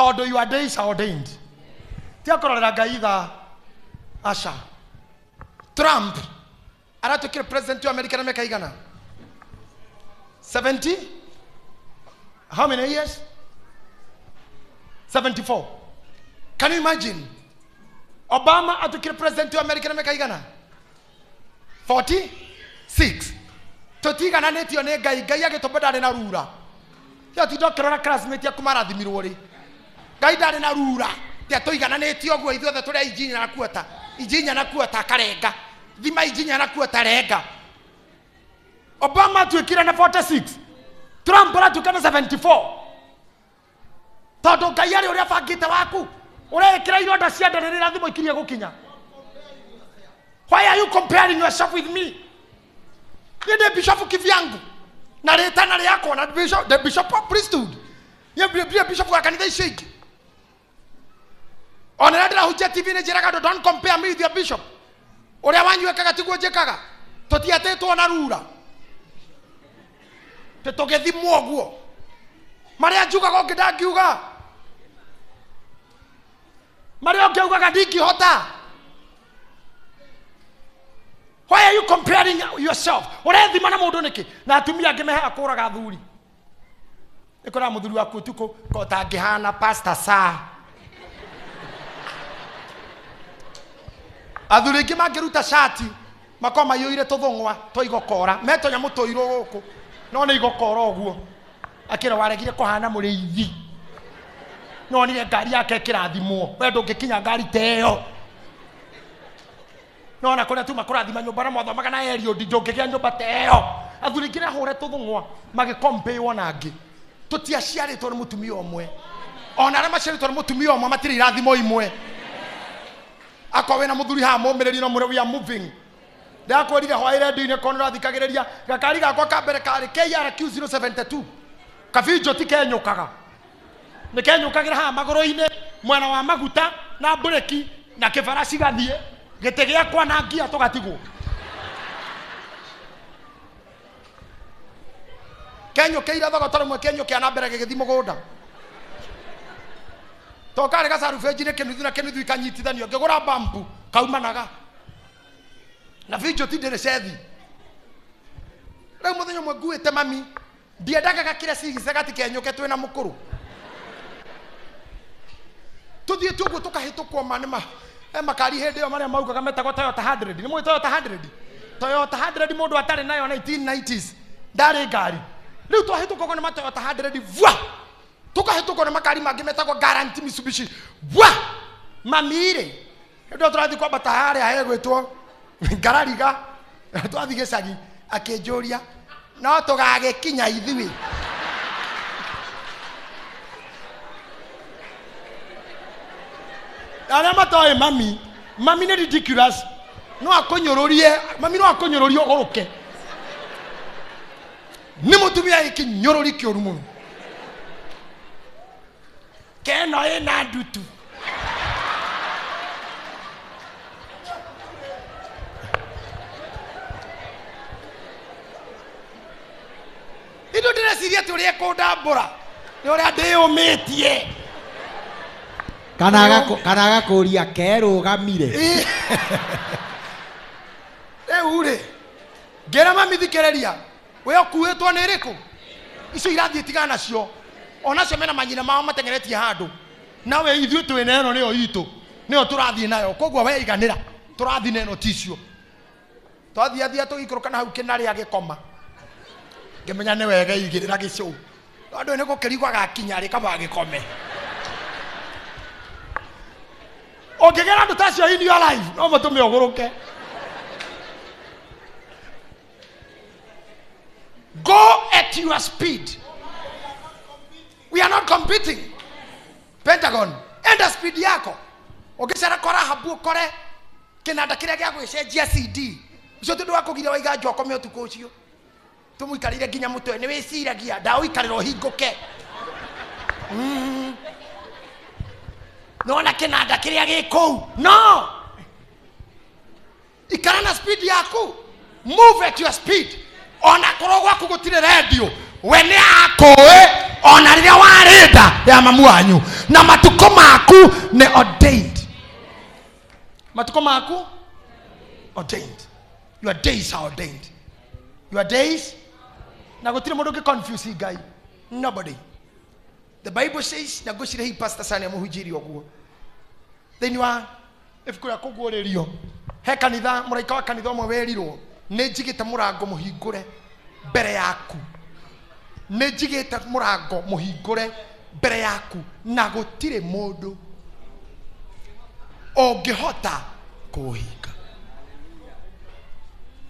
todo your days are ordained. Tia korora gaiga asha. Trump aratukire president wa America na miaka igana 70. How many years? 74. Can you imagine? Obama atukire president wa America na miaka igana 46. Totiga na netio ne gai agitobadare na rura. Ya tidokera classmate ya kumarathimirwo ri. Gai dare na rura. Tia toigana netio gwo ithuothe turi injinya na kuota. Injinya na kuota karenga. Thima injinya na kuota renga. Obama tuikira na 46. Trump aratukana 74. Todo gai ari uria bangite waku. Urekira ironda cia ndere rira thimo ikirie gukinya. Why are you comparing yourself with me? The bishop kivyangu. Na retana yako na bishop, the bishop of priesthood. You bishop wa kanisa shake. Onera hujja TV ne jiraga, don't compare me with your bishop. Ore wanyu ekaga tiguo jekaga. Totiate to na rura. Te togethi mwoguo. Maria juga go kidagiuga. Maria ngeuga gadiki hota. Why are you comparing yourself? Urethi mana mundu niki na atumia ngimeha akuraga thuri. Ikora muthuri waku tuko ko tangihana pastor sa. Athuri ngi mangiruta shati makoma yoire tuthungwa to igokora meto nyamu toiro guku no ne igokora oguo akira waregire kuhana muriithi no ni ngari yake kirathimwo we ndungikinya ngari teyo. No na kona tu makurathima nyumba na motho magana erio ndingigia nyumba teo. Athuri ngira hore tuthungwa magikompe wonangi tutiaciaritwo ni mutumia omwe ona ara maciaritwo ni mutumia omwe matiri irathimo imwe. Akowe na muthuri ha mumiriri no mure we are moving. Ndakwirire hwaire ndine konora thikagiriria gakari gakwa kambere kari KRQ 072 kafijo tikenyukaga nikenyukagira ha magoro-ine mwana wa maguta na breki na kibaraci gathie gite giakwa na ngia tugatigwo kenyo keira thogotoro mwe kenyo kia na mbere gigithi mugunda to kare gacaru benjine kinuthu na kinuthu ikanyitithanio ngigura bambu kaumanaga na video tidere sethi rau muthenya mwe nguite mami ndiendaga gakire cigice gatikenyoke twina mukuru tuthie tuguo tukahitukwo manema makari hindi yo maria maugaga metagwo Toyota 100 ni mwe Toyota 100 Toyota 100 mundu atari nayo 1990s ndari ngari riu twahitukwo ni Toyota 100 vwa tukahitukwo ni makari mangi metagwo guarantee Mitsubishi vwa mamire ndo turathi kwa batahari ahegwitwo ngarariga twathi gicagi akinjuria no tugagikinya ithui ana matoe mami ni ridiculous no akonyororie mami no akonyororie ogoroke ni mutumia ikinyorori kioru muno keno ina ndutu indo ndineciria turie kundambura ni uria ndiyumitie kana gakuria kerugamire ure ngera mami thikereria we okuitwo ni riku icio irathie tigana nacio onacio mena manyina mao matengeretie handu nawe ithuĩ twĩna ĩno nĩyo itũ nĩyo tũrathiĩ nayo koguo we iganĩra tũrathiĩ na ĩno ticio twathiathia tũgĩikũrũka na hau kĩnarĩa gĩkoma ngĩmenya nĩ wega igĩrĩra gĩcũũ andũ nĩ gũkĩrigwa gakinya rĩ kaba gĩkome ũngĩgera andũ tacio in your life no matũme ũgũrũke. Go at your speed. We are not competing. Pentagon, enda speed yako. Ukisara kora habu kore kinanda kiria gya gwicenjia CD. Ucio tundu wakugira waiga njoko me utuko ucio. Tumuikarire ginya mutwe ni wiciragia ndawi kariro hinguke. No na kinanda kiria giku. No. Ikara na speed yako. Move at your speed. Ona korogwa kugutire radio. Wene akoe ona riria warenda ya mamu wanyu na matuko maku ne ordained. Matuko maku ordained. Your days are ordained. Your days. Na gutire mundu ke confuse guy. Nobody. The Bible says na goshire hi pastor sana muhujiri oguo. Then you are if kura kugurerio. He kanitha muraika wa kanitha mwe werirwo. Ne jigite murango muhingure mbere yaku. Ne jigite murango muhingure mbere yaku na gutire mundu ongehota kuhinga.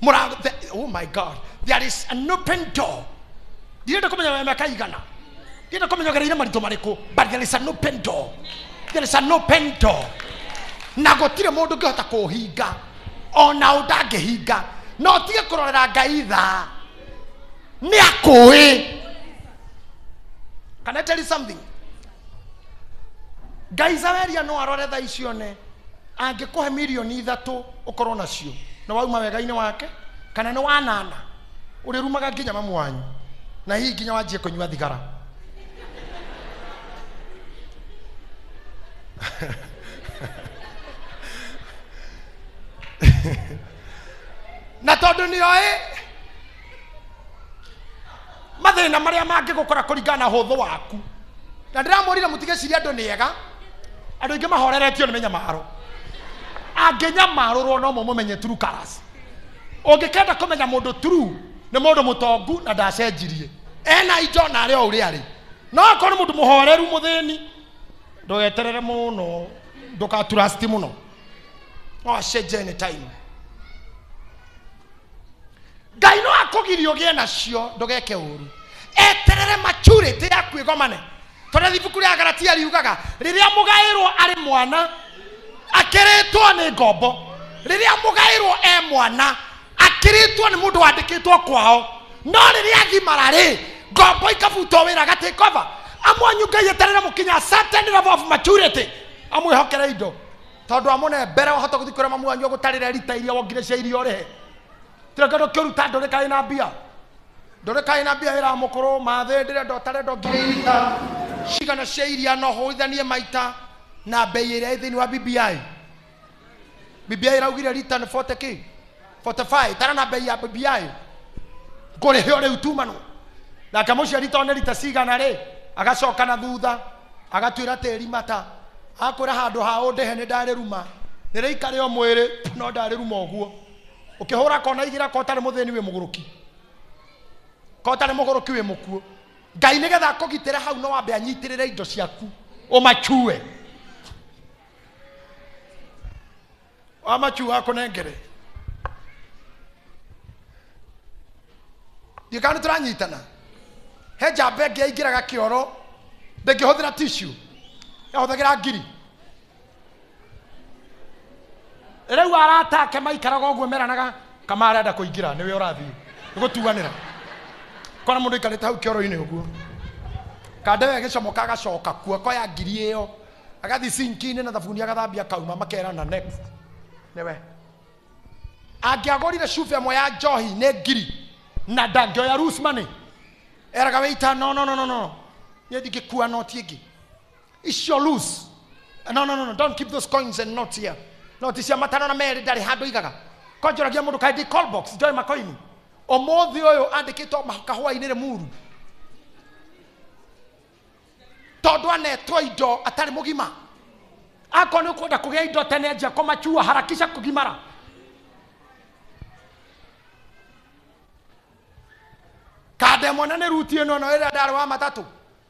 Murango, oh my God, there is an open door. Direnda kumenya miaka igana. Direnda kumenya gereire marito mariko, but there is an open door. There is an open door. Na gutire mundu ngehota kuhinga. Ona undangehinga. No tige kurorera Ngai tha. Ni akui. Can I tell you something? Ngai zaweria no arore tha icio ne. Angekuhe milioni 3 ukorwo nacio. Na wauma wega-ini wake kana ni wanana. Uri rumaga nginya mamu wanyu. Na hii nginya wanjie kunyua thigara. Na tondu ni oi mathina maria mangigukora kuringana huthu waku. Na ndiramurira mutige ciria andu niega. Andu ingi mahoreretio ni menyamaro. Angenyamarurwo no mumenye true colors. Ungikenda kumenya mundu true ni mundu mutongu na ndacenjirie. Ena ijo na ari o uri ari. No akorwo mundu muhoreru muthini ndugeterere muno ndukatrust muno. No acenje any time. Ngai no akugirio gie nacio ndugeke uru. Eterere maturity yaku igomane. Tondu ibuku ria Galatia riugaga riria mugairwo ari mwana akiritwo ni ngombo. Riria mugairwo mwana akiritwo ni mundu wandikitwo kwao. No riria thimara ri ngombo ikabutwo wira gati cover. Amwanyu Ngai eterere mukinya certain level of maturity. Amwihokere indo. Tondu amune mbere wahota guthikura mamu wanyu gutarire rita iria wongire cia irio rihe. Tirakado kiruta ndore kai na bia. Ndore kai na bia ira mukuru mathe ndire ndotare ndongire rita. Cigana cia iria no hoithanie maita na bei ira thini wa BBI. BBI iraugire rita ni 40k. 45 tara na bei ya BBI. Ngore hiyo riu tumano. Na kamucia rita one rita cigana ri agacoka na thutha agatwira teri mata. Akora handu ha undehe ni ndare ruma. Niraikare o mwiri no ndare ruma oguo. Ukihura kona igira ko tare mutheni we muguruki. Ko tare muguruki we mukuo. Ngai nigetha akugitire hau no wambe anyitirire indo ciaku. Umachue. Amachua kunengere. Yikanu turanyitana. He jambe ngiaingiraga kioro. Ndingihũthĩra tissue. Yahũthagĩra ngiri. Rĩu aratake maikaraga ũguo meranaga kama arenda kũingĩra nĩwe ũrathiĩ. Nĩgũtuanĩra. Kona mũndũ aikarĩte hau kĩoro-inĩ ũguo. Kandewe gĩcomoka agacoka kuo koya ngiri ĩyo. Agathi sinki-inĩ na thabuni agathambia kauma makerana next. Nĩwe. Angĩagũrire cuba ĩmwe ya njohi nĩ ngiri na ndangĩoya loose money. Eraga waiter no. Niĩ ndingĩkua noti ĩngĩ. It's your loose. No. Don't keep those coins and notes here. Noti cia matano na meri ndari handu igaga. Konjoragia mundu kaidi call box njoe makoini. Omothi uyu andikitwo kahua-ini ri muru. Tondu anetwo indo atari mugima. Ako ni ukwenda kugia indo tene anjia kumachua harakisha kugimara. Kade mwana ni ruti ino no ira ndari wa matatu.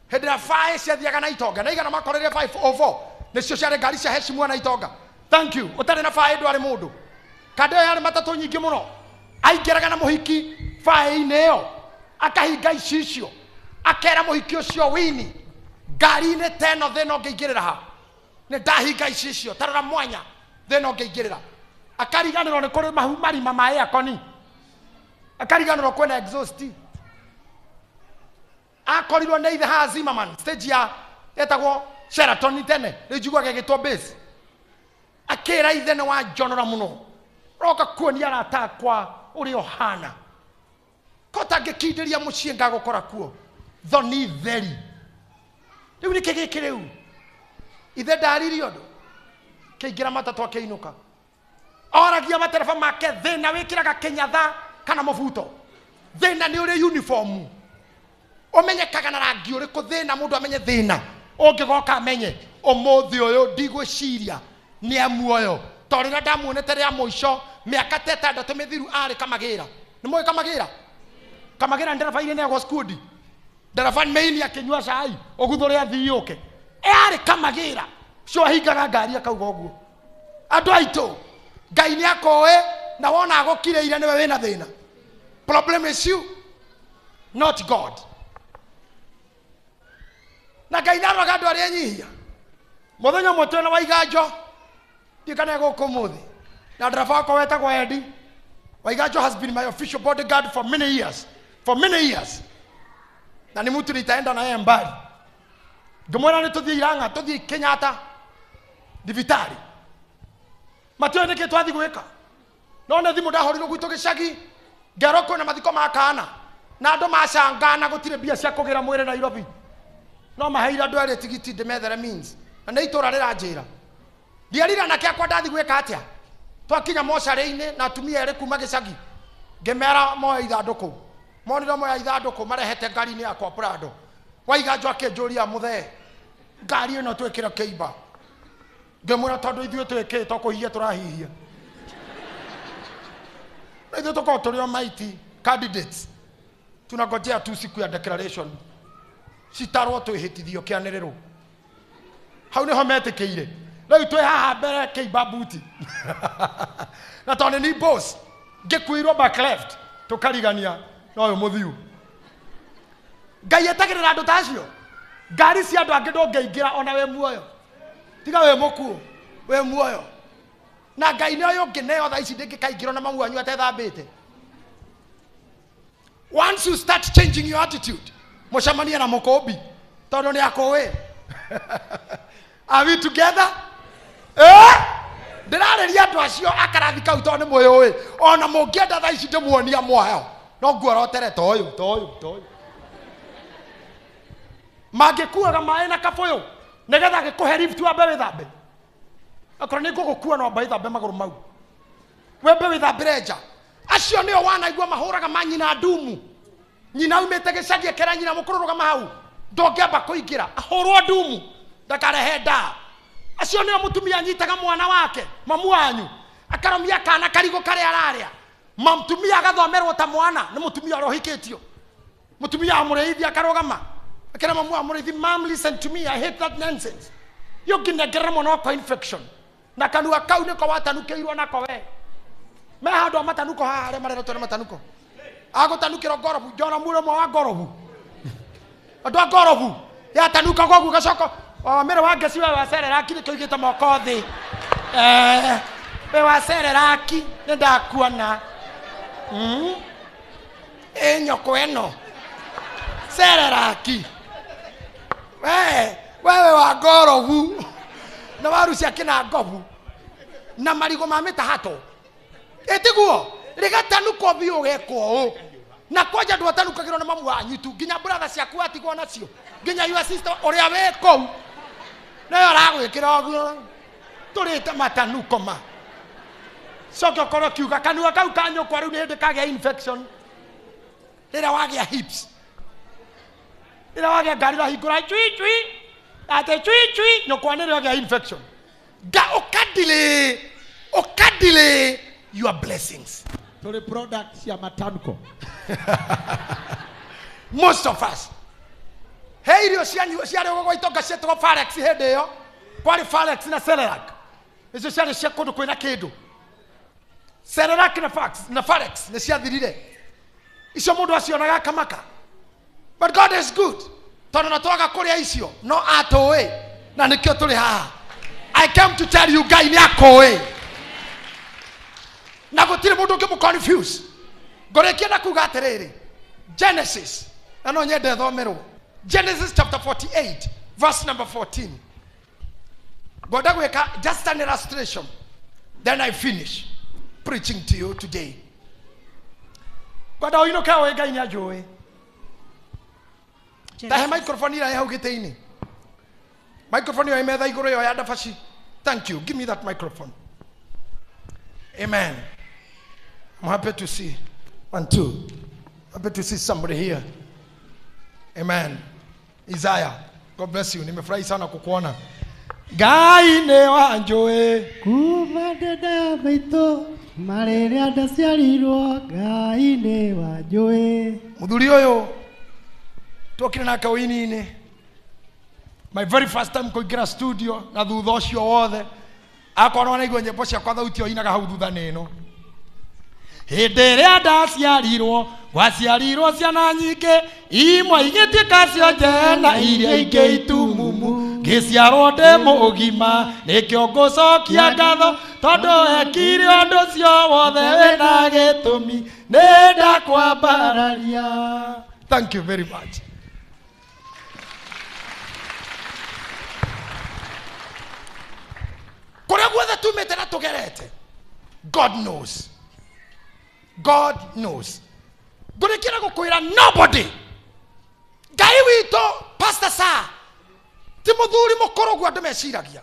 Hedra 5 ciathiaga na itonga. Na igana makorire 504. Nicio ciare ngari cia heshimwa na itonga. Thank you. Utari na fae ndwari mundu. Kade yari matatu nyingi muno. Aingiraga na muhiki fae-ini iyo. Akahinga icicio. Akera muhiki ucio wini. Ngari-ini teno thina ngeingirira ha. Ni ndahinga icicio. Tarora mwanya thina ngeingirira. Akariganirwo ni kuri mahu marima ma air koni. Akariganirwo kwena exhaust. Akorirwo ni ithe ha Zimmerman. Stage ya etagwo Sheraton tene. Rijugwa gitwo base. Akera ithe ni wa jonora muno. Roka kuonia arata kwa uri ohana. Kota ngikindiria mucii ngagukora kuo. Thoni theri. Riu ni kigiki riu. ithe ndariri undu kĩingĩra matatũ akĩinũka oragia matereba make thĩna wĩkĩraga kĩnyatha kana mũbuto thĩna nĩ ũrĩ uniform ũmenyekaga na rangi ũrĩkũ thĩna mũndũ amenye thĩna ũngĩgoka amenye ũmũthĩ ũyũ ndigwĩciria nĩ amuoyo tondũ rĩrĩa ndamuonete rĩa mũico mĩaka 6 mĩthiru arĩ Kamagĩra nĩ mũĩ Kamagĩra Kamagĩra ndereba ile nĩagwo skudi ndereba maini akĩnyua cai ũgutho rĩa thiũke arĩ Kamagĩra cio ahingaga ngari akauga ũguo andũ aitũ Ngai nĩ akoe na wona agũkireire nĩwe wĩna thĩna problem is you not God na Ngai ndaroga andũ arĩa nyihia mũthenya mũtwe na Waiganjo ndikana gũkũ mũthĩ na ndereba wako wetagwo Eddie Waiganjo has been my official bodyguard for many years na ni mtu nitaenda na yeye mbali ngomwona nitũthie Iranga tũthie Kenyatta thibitari matio nĩ kĩtwathi gwĩka none thimũ ndahorirwo gwitũ gĩcagi ngeroko na mathiko makana na andũ macangana gũtirĩ mbia cia kũgĩra mwĩrĩ Nairobi no maheira andũ arĩa tigiti ndĩmethere means na nĩ itũra rĩranjĩra ndiarira nake akwa ndathi gwĩka atĩa twakinya mocarĩ-inĩ na atumia erĩ kuma gĩcagi ngĩmera moya ithandũkũ monire moya ithandũkũ marehete ngari-inĩ yakwa Prado Waiganjo akĩnjũria mũthee ngari ĩno twĩkĩre kĩimba ngĩmwĩra tondũ ithuĩ twĩkĩtwo kũhihia tũrahihia na ithuĩ tũkorwo tũrĩ o mighty candidates tunangojea tu siku ya declaration citarwo twĩhĩtithio kĩanĩrĩrwo hau nĩho metĩkĩire rĩu twĩ haha mbere kĩimba buti na tondũ nĩ boss ngĩkuirwo back left tũkarigania na ũyũ mũthiu Ngai etagĩrĩra andũ ta acio ngari cia andũ angĩ ndũngĩingĩra ona wĩ muoyo tiga wĩ mũkuũ wĩ muoyo na Ngai nĩ ũyũ ũngĩ neo thaa ici ndĩngĩkaingĩrwo na mamu wanyu atethambĩte once you start changing your attitude mũcemanie na mũkũmbi tondũ nĩ akũĩ are we together ndĩrarĩria andũ acio akarathi kau tondũ nĩ mũĩũĩ ona mũngĩenda thaa ici ndĩmuonia mwayo no nguorotere ta ũyũ mangĩkuaga maĩ na kabũyũ nĩgetha gĩkũhe lift wambe wĩthambe akorwo nĩ ngũgũkua no mba wĩthambe magũrũ mau wembe wĩthambĩre nja acio nĩo wanaigua mahũraga manyina ndumu nyina umĩte gĩcagi ekera nyina mũkũrũrũgama hau ndongĩamba kũingĩra ahũrwo ndumu ndakarehe ndaa acio nĩo mũtumia anyitaga mwana wake mamu wanyu akaromia kana karigũ karĩa ararĩa mũtumia agathomerwo ta mwana nĩ mũtumia ũrohikĩtio mũtumia amũrĩithia akarũgama akĩra mamu amũrĩithi mom listen to me I hate that nonsense yũnginengerera mũno kwa infection na kanua kau nĩko watanukĩirwo nako we me handũ a matanuko haha arĩa mareretwo nĩ matanuko agũtanukĩrwo ngorobu njona mũrũmwe wa ngorobu andũ a ngorobu yatanuka gwagu gacoko mĩrĩ wa ngeci we wacereraki nĩkĩo igĩte moko thĩ we wacereraki nĩ ndakuona nyoko ĩno cereraki wewe wa ngorobu na waru cia kĩna ngobu na marigũ ma mĩtahato ĩtiguo rĩgatanuko biũ gekwo ũũ na kwanja ndwatanukagĩrwo nĩ mamu wanyu tu nginya brother ciaku atigwo nacio nginya your sister ũrĩa wĩ kũu nayo aragwĩkĩra ũguo tũrĩte matanuko ma coke ũkorwo kiuga kanua kau kanyũkwa rĩu nĩ hĩndĩ kagĩa infection rĩrĩa wagĩa hips rĩrĩa wagĩa ngari rahingũra cui ate cui nyũkwa nĩ rĩagĩa infection ũkadile your blessings tũrĩ products ya matanuko most of us he irio ciarĩ ũgũgwa itonga cietagwo Farex hĩndĩ ĩyo kwarĩ Farex na Cerelac icio ciarĩ cia kũndũ kwĩna kĩndũ Cerelac na Farex nĩ ciathirire icio mũndũ acionaga akamaka but God is good tondũ na twaga kũrĩa icio no atũĩ na nĩkĩo tũrĩ haha I came to tell you Ngai nĩ akũĩ na gũtirĩ mũndũ ũngĩmũconfuse ngũrĩkia na kuga atĩrĩrĩ Genesis na no nyende thomerwo Genesis chapter 48 verse number 14 ngoda gwĩka just an illustration then I finish preaching to you today ngoda ũinũka ũĩ Ngai nĩ anjũĩ tahe microphone ira hau gĩtĩ-inĩ Microphone yo imetha iguru yo ya dafashi. Thank you. Give me that microphone. Amen. I'm happy to see. 1, 2. Happy to see somebody here. Amen. Isaiah, God bless you. Nimefurahi sana kukuona. Ngai ne wanjoe kuma dada maito marere adaciarirwo Ngai ne wanjoe. Muthuri uyu twokire nake uini-ini. My very first time kuingira studio na thutha ucio wothe akorwo na igwe nyimbo ciakwa thauti oinaga hau thutha nino. Hĩndĩ ĩrĩa ndaciarirwo gwaciarirwo ciana nyingĩ imwe igĩtuĩka cionje na iria ingĩ itumumu ngĩciarwo ndĩ mũgima nĩkĩo ngũcokia ngatho tondũ wekire ũndũ ũcio wothe wĩna gĩtũmi nĩ ndakwambararia. Thank you very much. Kũrĩa guothe tumĩte na tũgerete, God knows. God knows. Ngũrĩkĩra gũkwĩra nobody. Ngai witũ Pastor Sa ti mũthuri mũkũrũ guo andũ meciragia.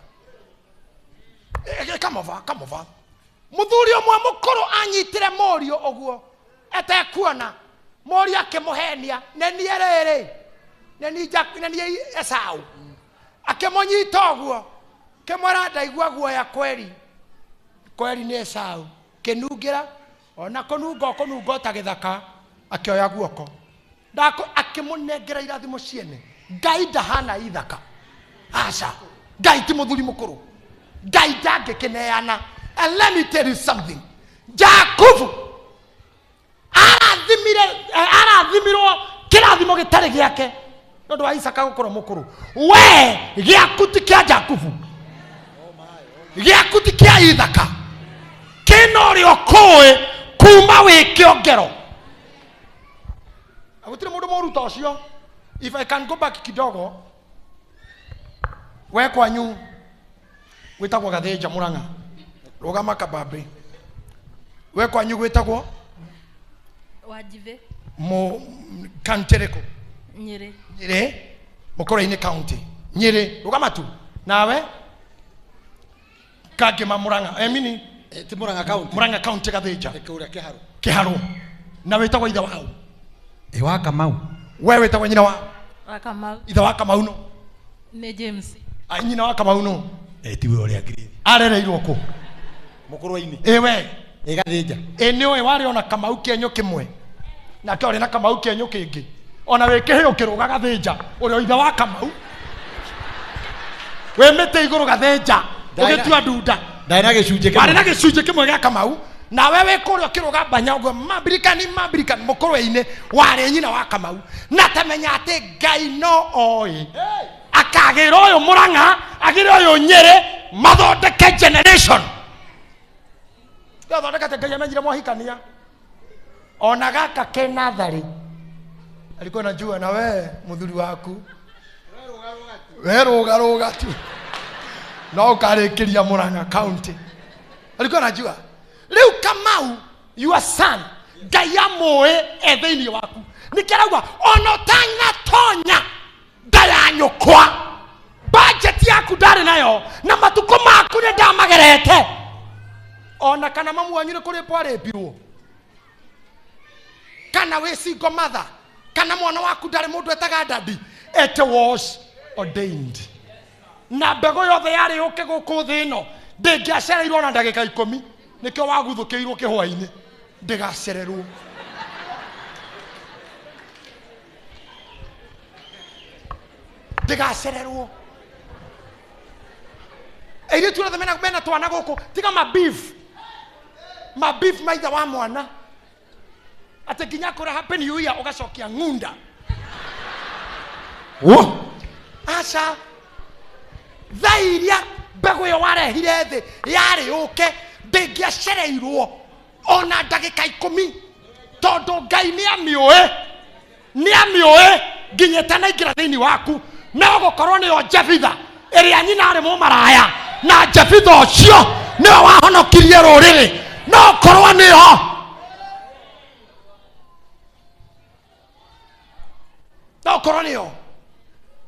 Come over. Mũthuri ũmwe mũkũrũ anyitire mũriũ ũguo etekuona mũriũ akĩmũhenia nenie rĩrĩ nenie Esau akĩmũnyita ũguo kĩmwĩra ndaigua guoya kweri nĩ Esau kĩnungĩra ona kũnunga ta gĩthaka akĩoya guoko akĩmũnengera irathimo ciene. Ngai ndahana ithaka aca. Ngai ti mũthuri mũkũrũ. Ngai ndangĩkĩneana. And let me tell you something. Jakubu arathimirwo kĩrathimo gĩtarĩ gĩake nĩũndũ wa Isaka gũkorwo mũkũrũ. We gĩaku ti kĩa Jakubu, gĩaku ti kĩa ithaka, kĩna ũrĩa ũkũĩ kuma wĩ kĩongero. Gũtirĩ mũndũ mũru ta ũcio. If I can go back kidogo, we kwanyu gwĩtagwo Gathĩnja Mũrang'a. Rũgama kabambe. We kwanyu gwĩtagwo Wajive. County rĩkũ? Nyeri. Nyeri. Mũkũrũ-inĩ county. Nyeri. Rũgama tu. Nawe? Kangĩma Mũrang'a. Emini? Ti Mũrang'a county. Mũrang'a county Gathĩnja. Kũrĩa Kĩharũ. Kĩharũ. Na wĩtagwo ithe wao? Wa Kamau. We wĩtagwo nyina wa? Wa Kamau. Ithe wa Kamau no? Nĩ James. Nyina wa Kamau no? Tiwe ũrĩa ngiri. Arereirwo kũ? Mũkũrũ-inĩ. We. Gathĩnja. Nĩ ũĩ warĩ ona Kamau kĩenyũ kĩmwe. Na kĩorĩ na Kamau kĩenyũ kĩngĩ. Ona wĩ kĩhĩo kĩrũga Gathĩnja. Ũrĩa ithe wa Kamau. We mĩtĩ igũrũ Gathĩnja. Ũgĩtua ndunda. Ndarĩ na gĩcunjĩ kĩmwe. Warĩ na gĩcunjĩ kĩmwe gĩa Kamau. Na we wĩ kũrĩa kĩrũga Banya ũguo mabirikani mũkũrũ-inĩ warĩ nyina wa Kamau. Na tamenya atĩ Ngai no oĩ. Akagĩra ũyũ Mũrang'a, agĩra ũyũ Nyeri, mathondeke generation. Thondekete Ngai amenyire mwahikania. Ona gaka ke natharĩ. Alikuwa najua na we mũthuri waku. We rũga tu. No ũkarĩkĩria Mũrang'a county. Alikuwa najua. Rĩu Kamau, your son, Ngai amũĩ thĩinĩ waku. Nĩkĩrauga ona ũtanatonya nda ya nyũkwa. Budget yaku ndarĩ nayo na matukũ maku nĩ ndamagerete. Ona kana mamu wanyu nĩ kũrĩ pwarĩpirwo. Kana wĩ single mother. Kana mwana waku ndarĩ mũndũ etaga daddy. It was ordained. Na mbegũ yothe yarĩ yũke gũkũ thĩ ĩno ndĩngĩacereirwo na ndagĩka 10. Nĩkĩo waguthũkĩirwo kĩhũa-inĩ. Ndĩgacererwo. Ndĩgacererwo. Airĩtu othe mena twana gũkũ tiga mabeef maitha wa mwana. Atĩ nginya kũrĩa happy new year ũgacokia ng'unda. Aca thaa iria mbegũ ĩyo warehire thĩ yarĩ yũke ndĩngĩacereirwo ona ndagĩka 10 tondũ Ngai nĩamĩũĩ nginyĩte na ingĩra thĩinĩ waku no gũkorwo nĩyo Jebitha ĩrĩa nyina arĩ mũmaraya na Jebitha ũcio nĩwe wahonokirie rũrĩrĩ no korwo nĩyo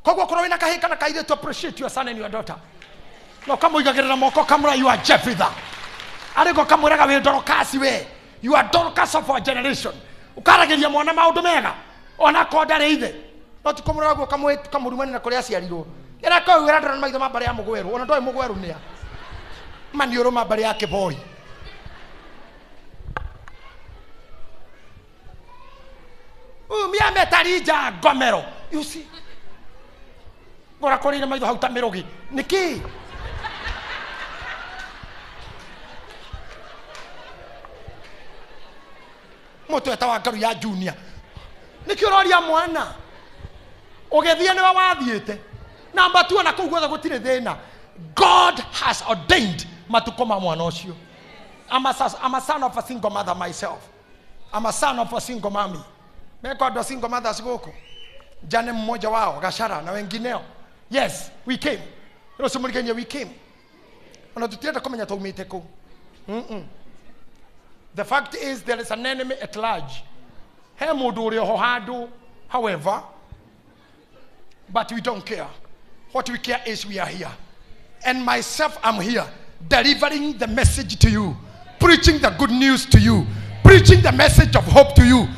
Koguo korwo wina kahika na kaire to appreciate your son and your daughter. No kamuigagirira moko kamura you are Jephthah. Ariko kamuraga we Dorcas we. You are Dorcas of our generation. Ukaragiria mwana maundu mega. Ona kodare ithe. No tukomura guo kamurumani na kuria aciarirwo. Ira ko wira ndona maitho mabare ya mugweru. Ona ndoi mugweru nia. Manioro mabare ya kiboi. Mia metarija gomero. You see? Gora korire maitho hauta mirogi. Niki? Moto etawa ngaru ya junior. Niki uroria mwana. Ogethie niwe wathiete. Number 2 na kuguothe gutire thina. God has ordained matukoma mwana ucio. I'm a son of a single mother myself. I'm a son of a single mommy. Meko ndo single mothers goko. Jane mmoja wao Gashara na wengineo. Yes, we came. We came. Ona tutienda kumenya taumite ku. The fact is there is an enemy at large. He mundu uri ho handu, however, but we don't care. What we care is we are here. And myself, I'm here delivering the message to you, preaching the good news to you, preaching the message of hope to you.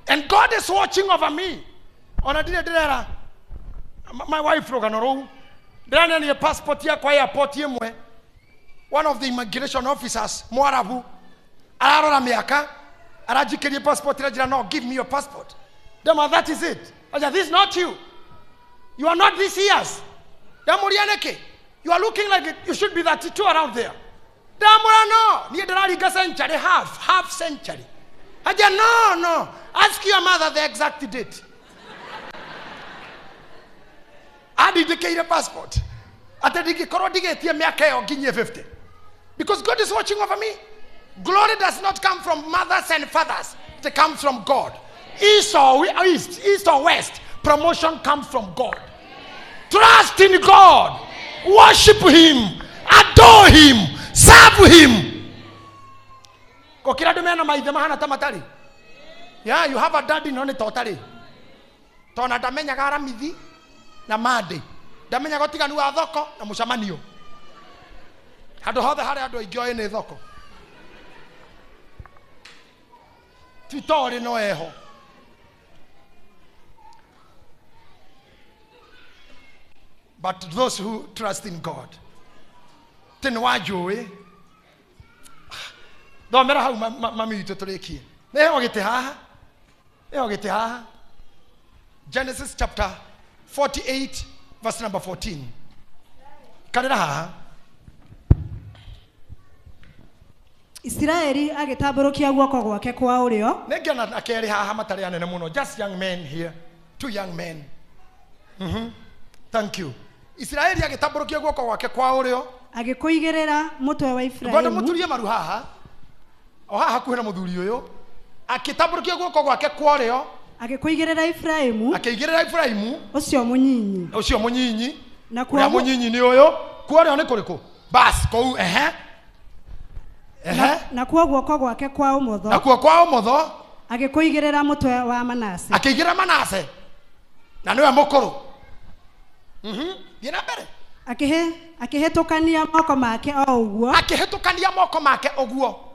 And God is watching over me. My wife then a passport here kwa airport yemwe. One of the immigration officers, Mwarabu, ararora miaka, arajikerie passport rajira, no, give me your passport. Dema, that is it. Aja, this is not you. You are not these years. Damurianeke, you are looking like it. You should be 32 around there. Damura, no. Ni darariga century, half century. Aja, no. Ask your mother the exact date. Adidike your passport. Atadiki korodige tie miaka yo ginye 50. Because God is watching over me. Glory does not come from mothers and fathers. It comes from God. East or west, promotion comes from God. Trust in God. Worship Him. Adore Him. Serve Him. Kokira dumena maidema hana tamatari. Yeah, you have a daddy none totally. Tona damenya gara mithi na made. Damenya gotiga ni wa thoko na mucamanio. Hado hothe hare ando igioe ni thoko. Titori no eho. But those who trust in God. Tenwajoe. Do mera hau mami itu tureki. Neho gete haha. Genesis chapter 48 verse number 14. Kanira haha. Israeli agitamburukia guoko gwake kwa urio. Negena akeri haha matari anene muno. Just young men here. 2 young men. Thank you. Israeli agitamburukia guoko gwake kwa urio. Agikuigirira mutwe wa Efraimu. Ngondo muturie maru haha. O haha kuhena muthuri uyu. Agitamburukia guoko gwake kwa urio. Agikuigirira Efraimu. Akigirira Efraimu. Ucio munyinyi. Na kwa munyinyi ni uyu. Kwa urio ni kuriku. Bas kou Na kwa guoko gwake kwa umotho. Na kwa umotho. Agikuigirira mutwe wa Manase. Akigirira Manase. Na niwe mukuru. Yena mbere. Akihetukania moko make o uguo. Akihetukania moko make oguo.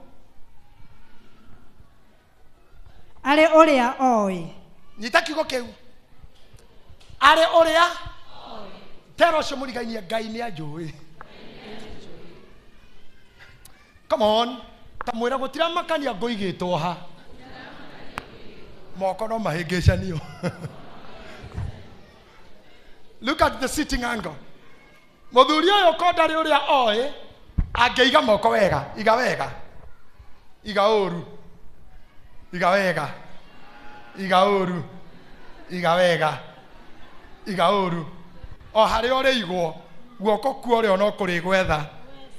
Are uria oi. Nyita kigo kiu. Are uria oi. Tero shomurigania Ngai ni ajui. Come on. Tamwira gutira makania ngoigitwo ha. Moko no mahingicanio. Look at the sitting angle. Muthuri uyu kondari uria oi angeiga moko wega, iga wega. Iga uru. Iga wega. Iga uru. Iga wega. Iga uru. O hari ore igwo, guoko ku ore no kuri gwetha.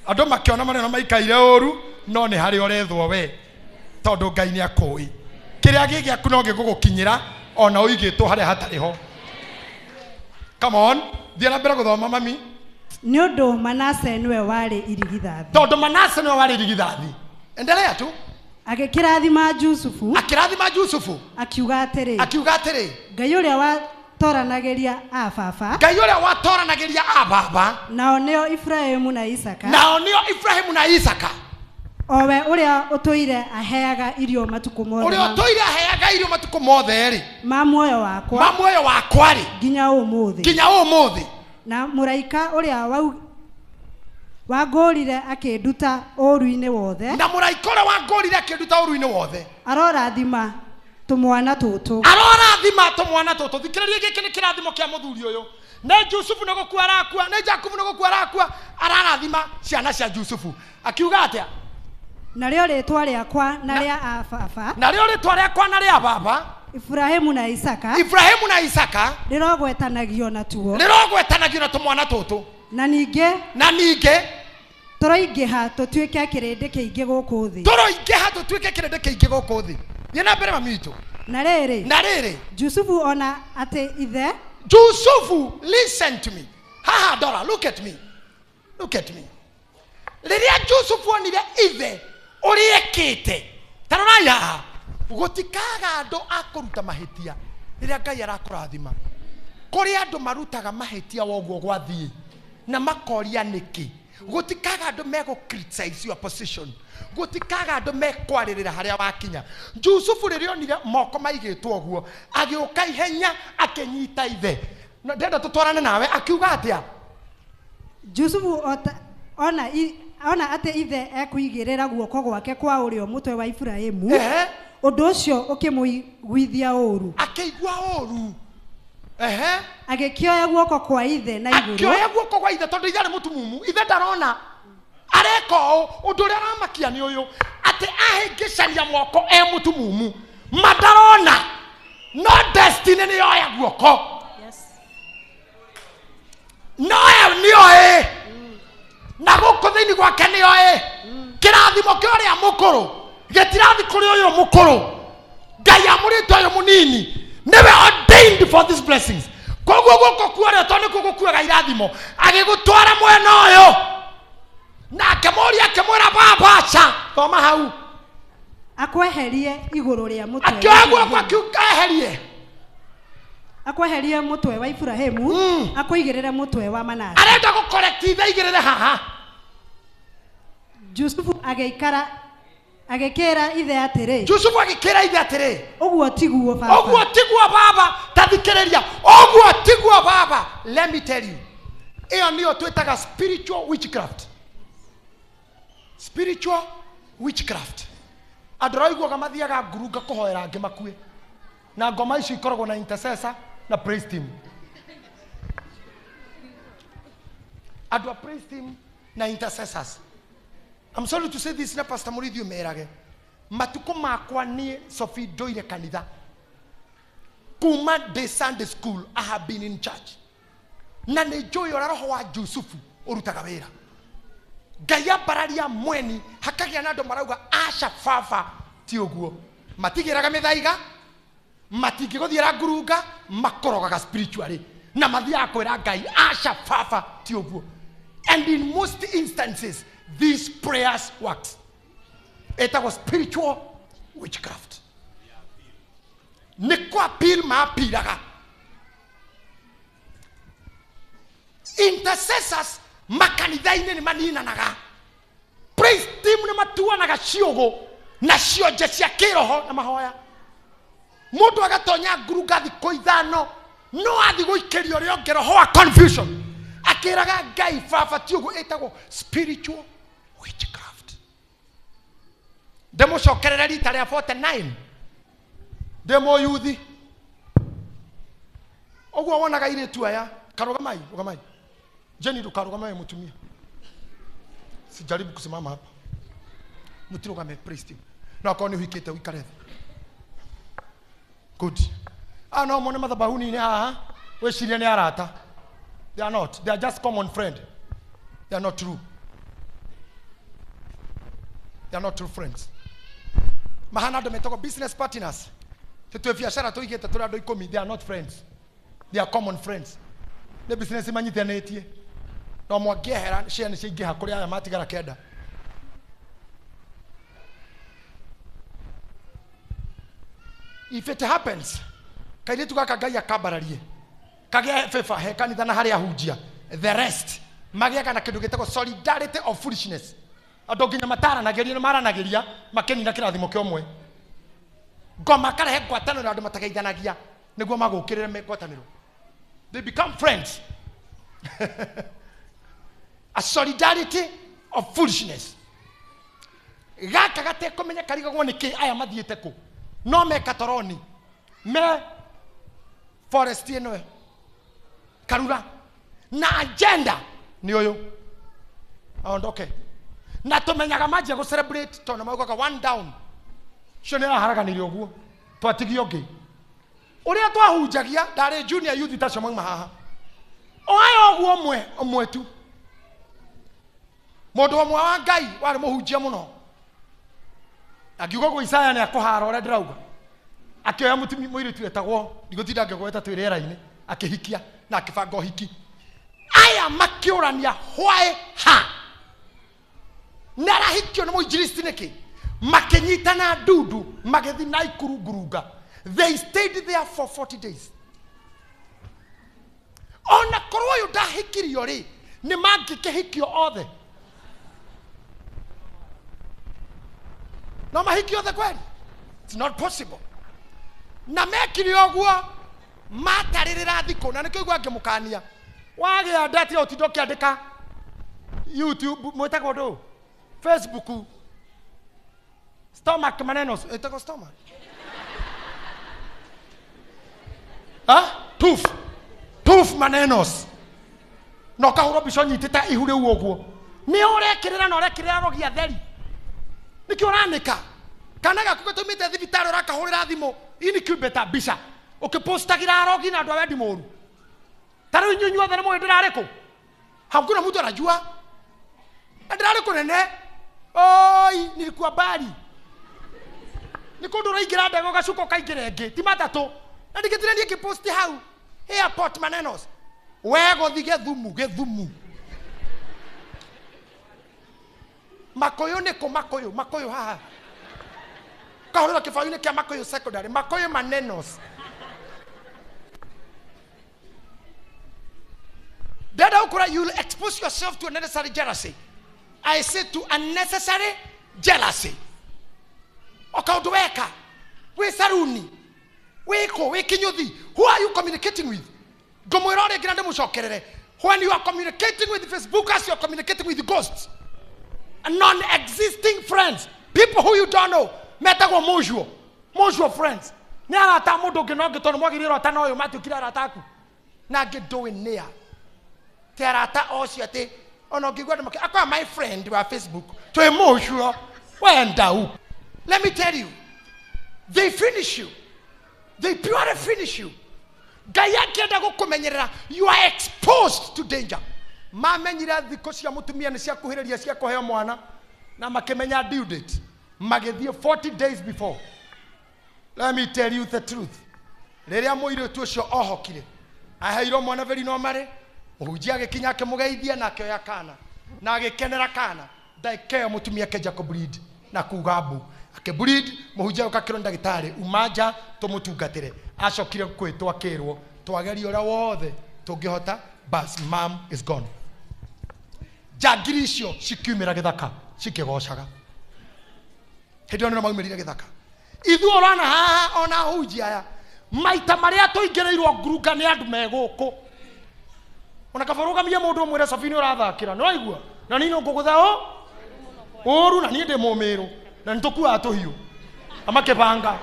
Andu makiona maneno maikaire uru, no ni hari orethwo we. Tondu Ngai ni akui. Kiria gigi aku no gigugukinyira ona uigitwo hari hatari ho. Come on, thia na mbere guthoma mami. Ni undu Manase niwe wari irigithathi. Tondu Manase niwe wari irigithathi. Endelea tu. agĩkĩrathima Jusufu akĩrathima Jusufu akiuga atĩrĩ Ngai ũrĩa watoranagĩria ababa Ngai ũrĩa watoranagĩria ababa nao nĩo Ibrahimu na Isaka owe ũrĩa ũtũire aheaga irio matukũ mothe rĩ ma muoyo wakwa rĩ nginya ũmũthĩ na mũraika ũrĩa wangũrire akĩnduta ũũru-inĩ wothe arorathima tũmwana tũtũ thikĩrĩria gĩkĩ nĩ kĩrathimo kĩa mũthuri ũyũ nĩ Jusufu nĩ gũkua arakua nĩ Jakubu nĩ gũkua arakua ararathima ciana cia Jusufu akiuga atĩa narĩo rĩtwa rĩakwa na rĩa baba Ibrahimu na Isaka rĩrogwetanagio na tũmwana tũtũ na ningĩ tũroingĩha tũtuĩke kĩrĩndĩ kĩingĩ gũkũ thĩ thiĩ na mbere mami witũ na rĩrĩ Jusufu ona atĩ ithe listen to me haha Dora look at me rĩrĩa Jusufu onire ithe ũrĩekĩte tarorai haha gũtikaga andũ akũruta mahĩtia rĩrĩa Ngai arakũrathima kũrĩ andũ marutaga mahĩtia woguo gwathiĩ na makoria nĩkĩ gũtikaga andũ criticize your position gũtikaga andũ mekwarĩrĩra harĩa wakinya Jusufu rĩrĩa onire moko maigĩtwo ũguo agĩũka ihenya akĩnyita ithe ndenda tũtwarane nawe akiuga atĩa Jusufu ona atĩ ithe ekũigĩrĩra guoko gwake kwa ũrĩo mũtwe wa Ibrahimu ũndũ ũcio ũkĩmũiguithia ũũru akĩigua ũũru agĩkĩoya guoko kwa ithe na igũrũ tondũ ithe nĩ mũtumumu ithe ndarona areka ũndũ ũrĩa aramakia nĩ ũyũ atĩ ahĩngĩcania moko mũtumumu madarona no destiny nĩ yoya guoko nĩoĩ na gũkũ thĩinĩ gwake nĩoĩ kĩrathimo kĩa ũrĩa mũkũrũ gĩtirathi kũrĩ ũyũ mũkũrũ Ngai amũrĩte ũyũ mũnini never ordained for these blessings koguo gũkũ kuorĩa tondũ nĩkũgũkuaga irathimo agĩgũtwara mwena ũyũ na akĩmũria akĩmwĩra babaca thoma hau akweherie igũrũ rĩa mũtwe akĩoya guoko akweherie mũtwe wa Ibrahimu akũigĩrĩre mũtwe wa Manase arenda gũcorrect ithe igĩrĩre haha Jusufu agĩkĩra ithe atĩrĩ ũguo tiguo baba tathikĩrĩria ũguo tiguo baba let me tell you ĩyo nĩyo twĩtaga spiritual witchcraft andũ raiguaga mathiaga ngurunga kũhoera angĩ makue na ngoma icio ikoragwo na intercessor na praise team andũ a praise team na intercessors I'm sorry to say this na Pastor Muridhi umerage matuko makwa nie Sophie doire kanitha kuma de Sunday school I have been in church na nejoy roho wa Jusufu urutaga wira Gaya bararia mweni hakagia na ndo marauga asha fafa ti oguo matigiraga mithaiga matingigothiera ngurunga makorogaga spiritually na mathia akwira Ngai asha fafa ti oguo and in most instances these prayers works. It was spiritual witchcraft. Nekwa pil ma piraga. Intercessors makanitha ni manina naga. Praise team ni matua naga ciongo na cionje cia kiroho na mahoya. Mundu agatonya nguruga thikũ ithano no athi guikerio rio ngeroho wa confusion. Akiraga Ngai baba ti uguo etagwo spiritual witchcraft. Demo shokerera rita rĩa 49 demo yuthi oguo wonaga iritu aya karugamai Jenny rukarugamai mutumia sijaribu kusimama hapa mutirugame praise team na kwa ni uhikite wikare good no mone madhabahuni ni haha weciria ni arata they are not, they are just common friend. They are not true. They are not true friends. Mahana do metoko business partners. Tetu biashara to igeta tura do ikomi, they are not friends. They are common friends. The business manyite na etie. No mo gehera share ni shigeha kuri aya matigara keda. if it happens kairitu gaka Ngai akambararie kagea favor he kanitha na haria hunjia the rest magiaka na kindu gitego solidarity of foolishness andu nginya mataranagiria ni maranagiria makenina kirathimo kiomwe ngoma karehe ngwataniro andu matageithanagia niguo magukirire me ngwataniro they become friends a solidarity of foolishness gaka gate kumenya karigagwo niki aya mathiete ku no me katoroni me forest ino karura na agenda ni uyu aondoke na tumenyaga maji go celebrate tona maugaga one down shone haraganirio guo twatigio ngi uria twahunjagia ndari junior youth tacio mauma haha oayo guo omwe tu mundu omwe wa Ngai wari muhunjia muno agiugo go Isaya ni akuhara ore ndirauga akioya mutumi muiritu etagwo ndigutida ngegweta twirera-ini akihikia na akibanga uhiki aya makiurania why ha narahikio ni muinjilisti niki makinyitana ndudu magithi na ikurungurunga they stayed there for 40 days ona korwo yu ndahikirio ri ni mangikihikio othe no mahikio othe kweli it's not possible na mekiri oguo mataririra thiko na nikio igwa ngimukania wage andati otindo kiandika YouTube mwetagwo ndo Facebook stomach manenos etagwo stomach tooth manenos no kahuro bishonyi teta ihure uoguo ni urekirira no urekirira rogia theri nikio uranika kana gakugatumite thibitari urakahurira thimo ini kubeta bisha ukipostagira rogi na andu awendi moru taro nyunyu othe mo ndirare ku hakuna mtu anajua ndirare ku nene oi nilikuwa bali nikondo raigira ndego gacuko kaingirenge ti matatu na ndigitirania kiposti hau airport manenos wego thige thumu makoyo ne ko makoyo haha kahora kifaune kia makoyo secondary makoyo manenos dada ukura you will expose yourself to unnecessary jealousy. I say to unnecessary jealousy. Okaudweka we saruni we kinyuthi who are you communicating with gomorore grande mushokerere when you are communicating with Facebookers you are communicating with ghosts and non-existing friends people who you don't know metago mutual friends ni arata mundu nginoge tono mwagiriro tano yo matukira arataku na get doing near terata osiate ono gigwada make akwa my friend wa Facebook to emotional wenda. Let me tell you, they finish you. They purely finish you. You are exposed to danger. Mamenyira thikosi ya mutumia ni cia kuhiriria cia kuheo mwana na makemenya due date magethie 40 days before. Let me tell you the truth. Riria muire tu cio ohokire aheiro mwana veri no mare uhujia gikinya kemugeithia na kyo ya kana na agikenera kana ndaikeo mutumia keja ko bleed na kugabu akebreed muhujia ukakiro ndagitari umaja tumutungatire acokire kwitwa kirwo twageri ora wothe tungihota bas mom is gone jagiricio cikiumira githaka cikigocaga hidio no maumirire githaka ithu orana ha ona hujia aya maita maria tuingireirwo nguruga ni andu meguku ona kabarugamia mundu mwira safini urathakira no igua na nino nguguthao oru na niende mumiru na nitokuwa atohiyo amakebanga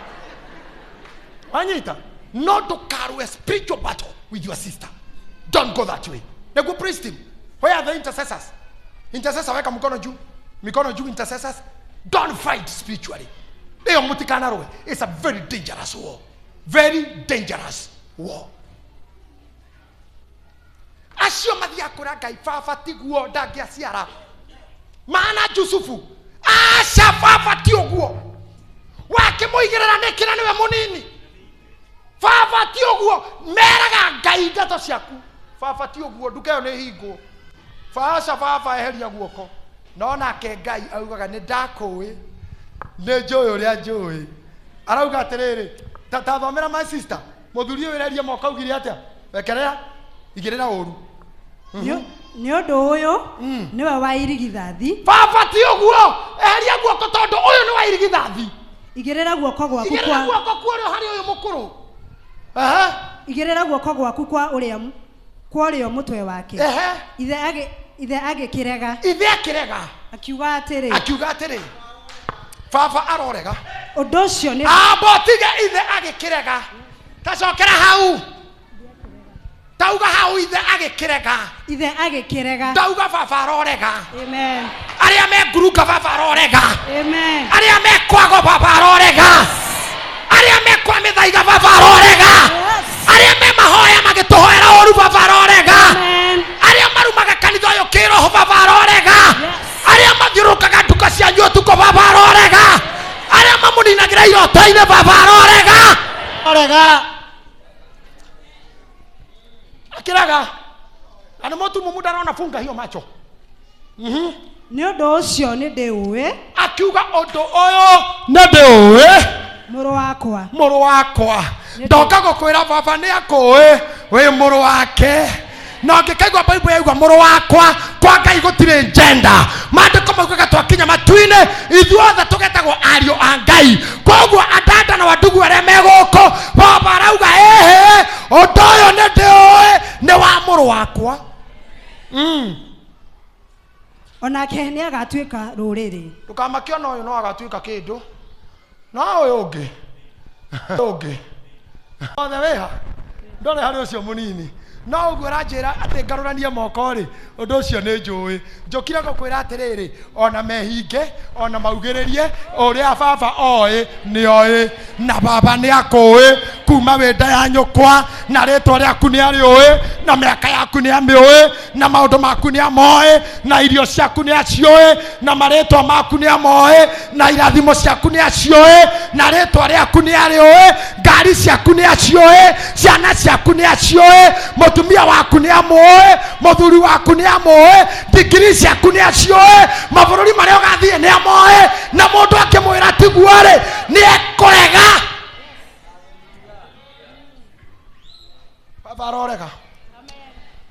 anyita not to carry a spiritual battle with your sister. Don't go that way. They go praise him. Where are the intercessors? Intercessors weka mikono juu intercessors. Don't fight spiritually. It's a very dangerous war. Very dangerous war. Asio mathia kuraga ifafati guo ndagia ciara. Maana Yusufu ashafafati oguo. Wake muigirira nekira niwe munini. Fafati oguo meraga Ngai ndato ciaku. Fafati oguo ndukayo ni hingo. Fafa eheria guoko. Nona ke Ngai augaga ni ndakui. Ni njoyo ria njoyi. Arauga atiriri Tata thomera my sister. Muthurio wireria moka ugire atia. Wekerea igirira uru. Nĩ ũndũ ũyũ nĩwe wa irigithathi. Baba ti ũguo. Eheria guoko tondu ũyũ nĩ wa irigithathi. Igĩrĩra guoko gwaku Igirira guoko kwa ũrĩa harĩ ũyũ mũkũrũ. Aha. Igĩrĩra guoko gwaku kwa ũrĩa mũtwe wake. Ithe agĩkĩrega. Ithe akĩrega. Akiuga atĩrĩ. Baba arorega. Ũndũ ũcio nĩ Botiga ithe agĩkĩrega. Tacokera hau. Tauga hau ithe agĩkĩrega. Tauga baba arorega. Amen. Arĩa me nguruka baba arorega. Amen. Arĩa me kwago baba arorega. Arĩa me kwa mĩthaiga baba arorega. Arĩa me mahoya magĩtũhoera ũru baba arorega. Arĩa marumaga kanitha ũyũ kĩroho baba arorega. Arĩa mathiũrũrũkaga nduka cianyu ũtukũ baba arorega. Arĩa mamũninagĩra iroto-inĩ baba arorega. Akĩrega. Na nĩ mũtumũ mũndũ arona hiyo macho. Nĩ ũndũ ũcio nĩ ndĩũĩ. Akiuga ũndũ ũyũ nĩ ndĩũĩ. Mũrũ wakwa. Ndoka gũkwĩra baba nĩ akũĩ wĩ mũrũ wake. Na ngĩkaigua Bible yauga mũrũ wakwa kwa Ngai gũtirĩ gender. Maandĩko maugaga twakinya matu-inĩ ithuothe tũgetagwo ariũ a Ngai. Koguo andanda na wandugu arĩa me gũkũ baba arauga ũndũ ũyũ nĩ ndĩũĩ nĩ wa mũrũ wakwa. Onake nĩ agatuĩka rũrĩrĩ. Ndũkamakiona ũyũ no agatuĩka kĩndũ. No ũyũ ũngĩ. Othe wĩha. Ndore harĩ ũcio mũnini. No ũguo ranjĩra atĩ ngarũranie moko rĩ ũndũ ũcio nĩ njũĩ. Njũkire gũkwĩra atĩrĩrĩ ona mehinge ona maugĩrĩrie ũrĩa baba oĩ nĩ oĩ na baba nĩ akũĩ kuma wĩ nda ya nyũkwa na rĩtwa rĩaku nĩ arĩũĩ na mĩaka yaku nĩ amĩũĩ na maũndũ maku nĩ amoĩ na irio ciaku nĩ aciũĩ na marĩtwa maku nĩ amoĩ na irathimo ciaku nĩ aciũĩ na rĩtwa rĩaku nĩ arĩũĩ ngari ciaku nĩ aciũĩ ciana ciaku nĩ aciũĩ mũtumia waku nĩ amũĩ mũthuri waku nĩ amũĩ ndigiri ciaku nĩ aciũĩ mabũrũri marĩa ũgathiĩ nĩ amũĩ na mũndũ akĩmwĩra tiguo rĩ nĩ ekũrega. Baba arorega.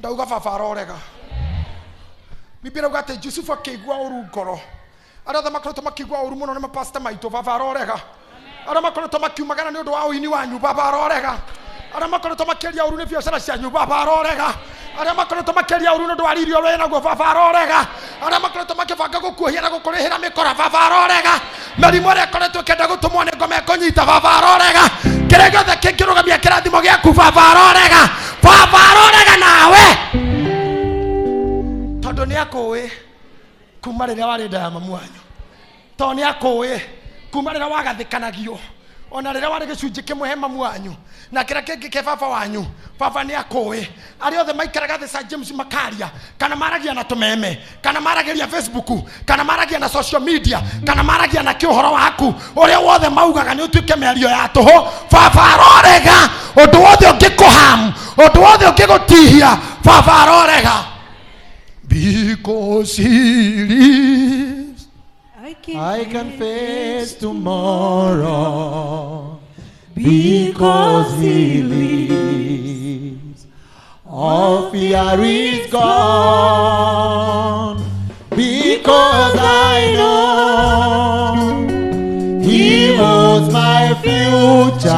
Ndauga baba arorega. Biblia inauga atĩ Jusufu akĩigua ũru ngoro. Arĩa othe makoretwo makĩigua ũru mũno nĩ mapasta maitũ baba arorega. Arĩa makoretwo makiumagara nĩ ũndũ wa ũini wanyu baba arorega. Arĩa makoretwo makĩria ũru nĩ biacara cianyu baba arorega. Arĩa makoretwo makĩria ũru nĩ ũndũ wa irio wĩ naguo baba arorega. Arĩa makoretwo makĩbanga gũkuohia na gũkũrĩhĩra mĩkora baba arorega. Mĩrimũ ĩrĩa ĩkoretwo ĩkĩenda gũtũmwo nĩ ngoma ĩkũnyita baba arorega. Kĩrĩa gĩothe kĩngĩrũgamia kĩrathimo gĩaku baba arorega. Baba arorega nawe. Tondũ nĩ akũĩ kuma rĩrĩa warĩ nda ya mamu wanyu. Tondũ nĩ akũĩ kuma rĩrĩa wagathĩkanagio. Ona rĩrĩa warĩ gĩcunjĩ kĩmwe he mamu wanyu na kĩrĩa kĩngĩ kĩ baba wanyu baba nĩ akũĩ. Arĩa othe maikaraga thĩ St. James makaria kana maragia na tũmeme kana maragĩria Facebook kana maragia na social media kana maragia na kĩũhoro waku ũrĩa wothe maugaga nĩ ũtuĩke mĩario ya tũhũ baba arorega. Ũndũ wothe ũngĩkũhamu ũndũ wothe ũngĩgũtihia baba arorega. Because he lives I can face tomorrow because he lives. All fear is gone because I know he holds my future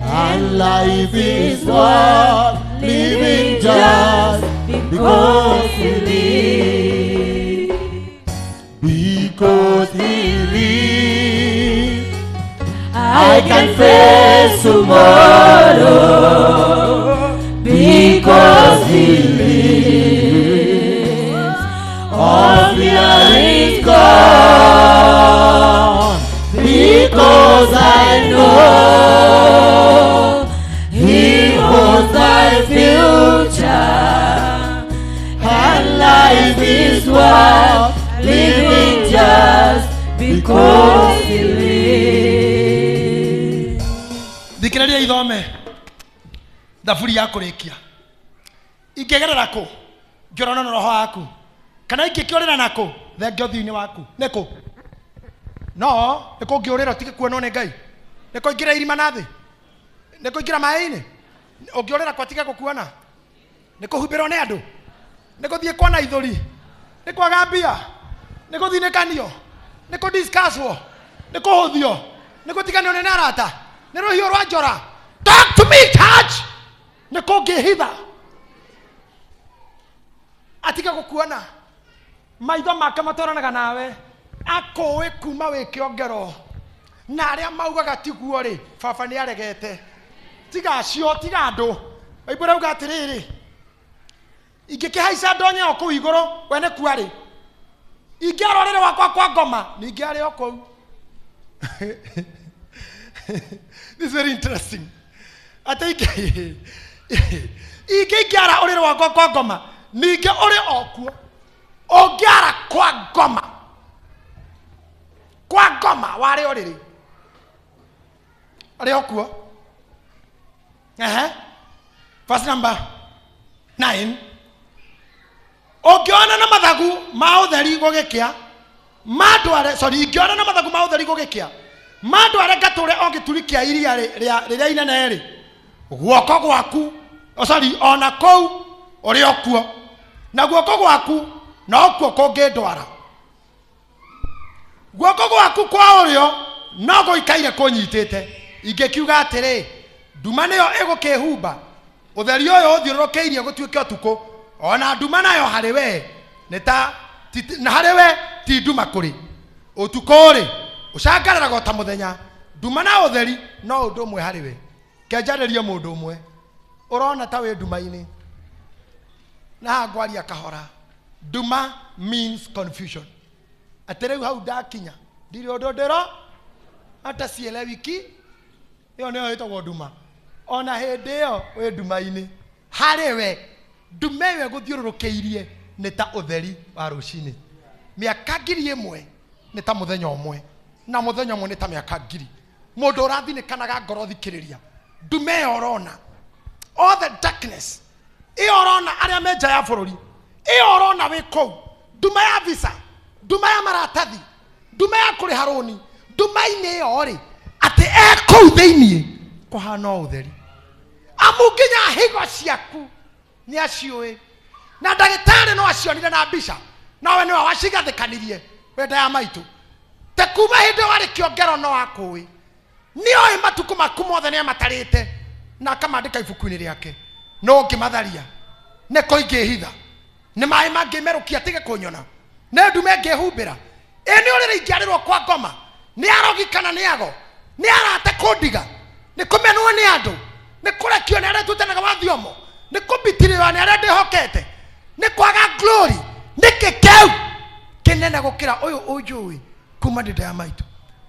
and life is worth living just because he lives. Because he lives, I can face tomorrow. Because he lives, all fear is gone. Because I know he holds my future, and life is worth living just because he lives. Thikĩrĩria ithome thaburi ya kũrĩkia. Ingĩgerera kũ ngĩrona na roho waku kana ingĩkĩũrĩra nakũ thengio thĩinĩ waku nĩkũ? No nĩkũ ngĩũrĩra tige kuonwo nĩ Ngai. Niko ingira irima nathi. Niko ingira mai-ini. Ungiorera kwatika gukuona. Niko hubero ne andu. Niko thie kwa na ithuri. Niko agambia. Niko thinikanio. Niko discusswo. Niko huthio. Niko tiganio ne arata. Nero hiyo rwa njora. Talk to me, church. Niko ngihitha. Atika gukuona. Maitho make matoranaga nawe. Akowe kuma wi kiongero. Na aria maugaga tiguo ri, baba ni aregete. Tiga cio, tiga andu. Bible rauga atiriri. Ingikihaica ndonye oku iguru, we ne kuari. Ingiarorere wakwa kwa ngoma, ningi ari oku. This is very interesting. Ingiara orere wakwa kwa ngoma, ningi uri oku. Ongiara kwa ngoma. Kwa ngoma wari oriri. Ari oku. Verse number 9. Ongiona na mathagu ma utheri gugikia. Mandware, sorry, ingiona na mathagu ma utheri gugikia. Mandware gature ongiturikia iria riria inene ri. Guoko gwaku, sorry, ona kou uri okuo. Na guoko gwaku no kuo kungindwara. Guoko gwaku kwa urio no guikaire kunyitite. Ingikiuga atiri, nduma niyo igukihumba. Utheri uyu uthiurukeirie gutuike utuku. Ona nduma nayo hari we neta na hari we ti nduma kuri. Utuku ri ucangarara gota muthenya. Nduma na utheri no undu umwe hari we. Kenjaririe mundu umwe. Urona ta we nduma-ini. Na ngwaria kahora. Nduma means confusion. Atere hau ndakinya ndiri undu ndiro ata ciele wiki iyo niyo itagwo nduma. Ona hindi iyo we nduma-ini hari we ndume we guthiururukeirie ni ta utheri wa rucini. Miaka 1000 ni ta muthenya umwe na muthenya umwe ni ta miaka 1000. Mundu urathinikanaga ngoro thikiriria. Ndume yo orona all the darkness. Iyo orona aria menja ya bururi. Iyo orona we kou. Nduma ya visa. Nduma ya maratathi. Nduma ya kuri haroni. Nduma-ini iyo ri ati kou thiini kuhana utheri. Amuginya higo ciaku ni aciui. Na ndagitari no acionire na mbica. Nawe niwe wacigathikanirie wenda ya maitu. Te kuma hindi wari kiongero no akui. Nioi matuku maku mothe ni amatarite na akamandika ibuku-ini riake. No ngimatharia niko ingihitha. Ni mai mangimerukia tige kunyona. Ne ndume ngihumbira. Ni urire ingiarirwo kwa ngoma. Ni arogikana ni ago. Ni arate kundiga. Ni kumenwo ni andu. Ni kurekio ni aria tutanaga wathiomo. Ni kubitirirwa ni aria ndihokete. Ni kwaga glory. Ni kikeu kinene gukira uyu ujui kuma ndida ya maitu.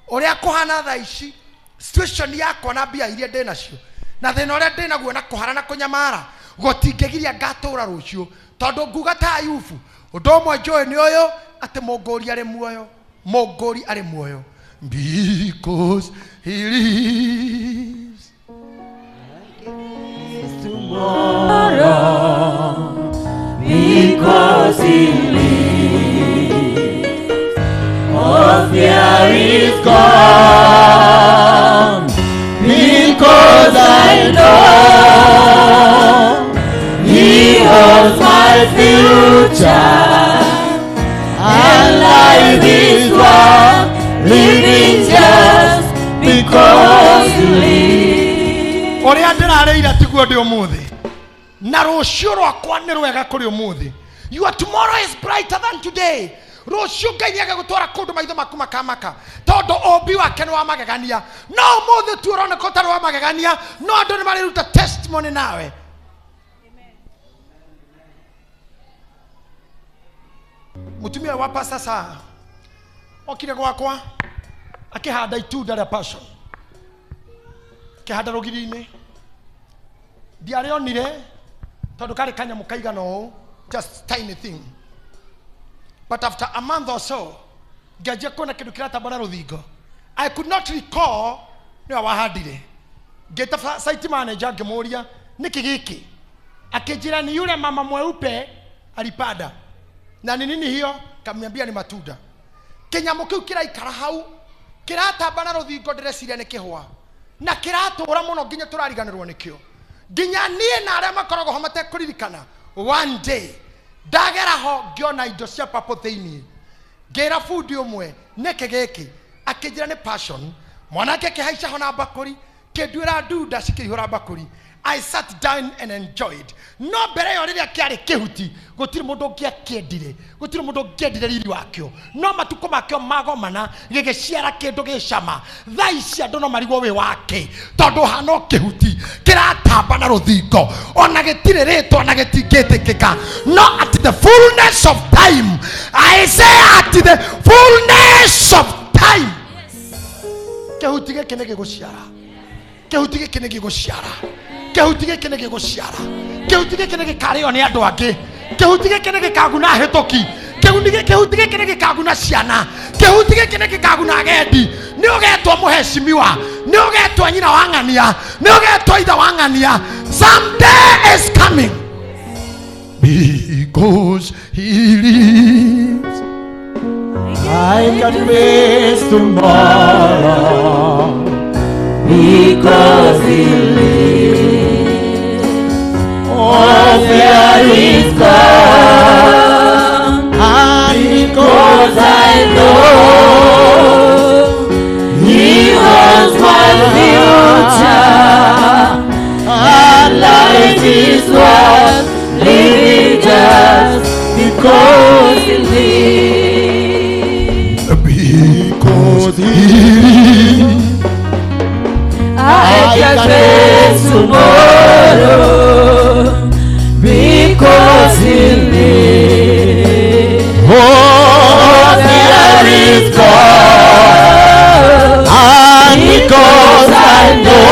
Uria kuhana tha ici situation yakwa na mbia iria ndinacio na thina uria ndinaguo na kuhara na kunyamara gutingigiria ngatura rucio tondu nguga ta Ayubu undu umwe njui ni uyu ati munguri ari muoyo. Munguri ari muoyo because he lives. Tomorrow because he lives, all fear is gone because I know he holds my future and life is worth living just because he lives. Oria ndirareira tiguo ndi umuthi na rucio rwakwa ni rwega kuri umuthi. Your tomorrow is brighter than today. Rucio Ngai niaga gutwara kundu maitho maku makamaka tondu ombi wake ni wa magegania. No umuthi tu uroneka utari wa magegania. No andu ni mariruta testimony nawe. Mutumia wa pasta sasa okire gwakwa akihanda itunda ria passion. Kihanda rugiri-ini ndiarionire tondu kari kanyamu kaigana ũũ, just tiny thing. But after a month or so ngianjia kuona kindu kiratambana ruthingo. I could not recall ni wahandire. Ngita site manager ngimuria niki giki. Akijira ni yule mama mweupe alipanda. Na ni nini hiyo? Kamniambia ni matunda. Kinyamu kiu kiraikara hau kiratambana ruthingo ndireciria ni kihwa. na kiratũra mũno nginya tũrariganĩrwo nĩkĩo. Nginya niĩ na arĩa makoragwo ho matekũririkana, one day ndagera ho ngĩona indo cia papo thĩinĩ. Ngĩra bundi ũmwe nĩkĩ gĩkĩ, akĩnjĩra nĩ passion. Mwanake kĩhaica ho na mbakũri, kĩnduĩra ndunda cikĩihũra mbakũri. I sat down and enjoyed. No mbere yo rĩrĩa kĩarĩ kĩhuti, gũtirĩ mũndũ ũngĩakĩendire, gũtirĩ mũndũ ũngĩendire riri wakĩo. No matukũ makĩo magomana gĩgĩciara kĩndũ gĩcama. Thaa ici andũ no marigwo wĩ wake, tondũ hana o kĩhuti kĩratamba na rũthingo, ona gĩtirĩ rĩtwa na gĩtingĩtĩkĩka. No at the fullness of time, I say at the fullness of time, kĩhuti gĩkĩ nĩ gĩgũciara, kĩhuti gĩkĩ nĩ gĩgũciara, kĩhuti gĩkĩ nĩ gĩgũciara, kĩhuti gĩkĩ nĩ gĩkarĩo nĩ andũ angĩ, kĩhuti gĩkĩ nĩ gĩkaguna hĩtũki, kĩhuti gĩkĩ nĩ gĩkaguna ciana, kĩhuti gĩkĩ nĩ gĩkaguna agendi. Nĩ ũgetwo mũheshimiwa, nĩ ũgetwo nyina wa ng'ania, nĩ ũgetwo ithe wa ng'ania. Someday is coming because he lives. I can face tomorrow because he lives. All fear is gone, and because I know he was my future, and life is worth living just because he lives. Because he lives, I can face tomorrow because he lives. oh, Fear is gone, and because I know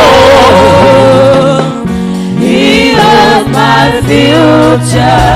he knows my future.